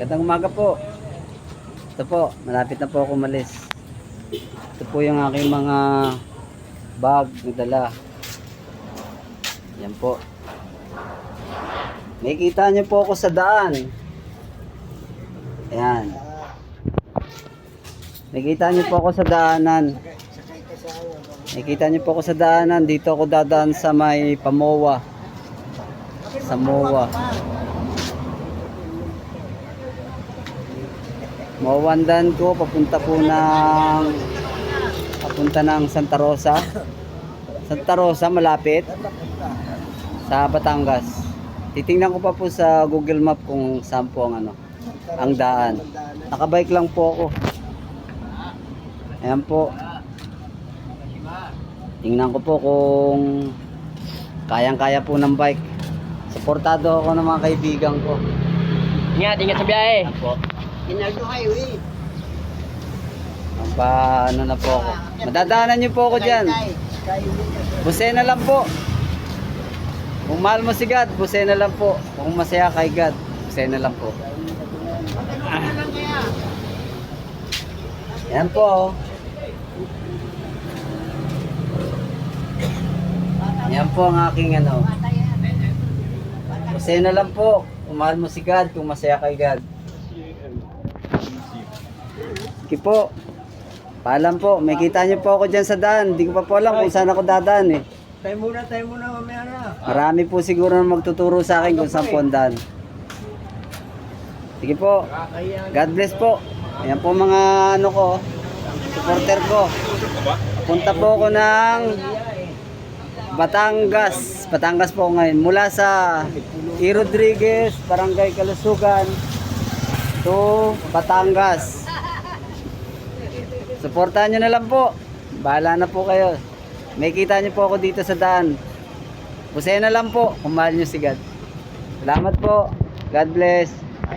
Magandang umaga po. Ito po, malapit na po ako umalis. Ito po yung aking mga bag na dala. Yan po. Nakikita niyo po ako sa daan. Ayan. Nakikita niyo po ako sa daanan. Nakikita niyo po ako sa daanan. Dito ako dadaan sa may Pamoa. Sa MOA. Mawandan ko papunta ng Santa Rosa. Santa Rosa malapit sa Batangas. Titingnan ko pa po sa Google Map kung saan po ang daan. Nakabike lang po ako. Ayan po. Tingnan ko po kung kayang-kaya po ng bike. Suportado ako ng mga kaibigan ko. Ingat sa biyahe. Ayan po. Inaldo highway. Ano na po ako. Madadaanan niyo po ako dyan. Busena lang po. Kung mahal mo si God, busena lang po. Kung masaya kay God, busena lang po. Yan po. Yan po ang aking busena lang po. Kung mahal mo si God, kung masaya kay God. Sige po. Paalam po. May kita niyo po ako dyan sa daan. Hindi ko pa po alam kung saan ako dadaan eh. Tayo muna mamaya na. Marami po siguro na magtuturo sa akin kung saan po ang daan. Sige po. God bless po. Ayan po mga supporter ko. Punta po ako ng Batangas. Batangas po ngayon. Mula sa E. Rodriguez, Barangay Kalusugan to Batangas. Suportahan nyo na lang po. Bahala na po kayo. May kita nyo po ako dito sa daan. Busena lang po kung mahal nyo si God. Salamat po. God bless.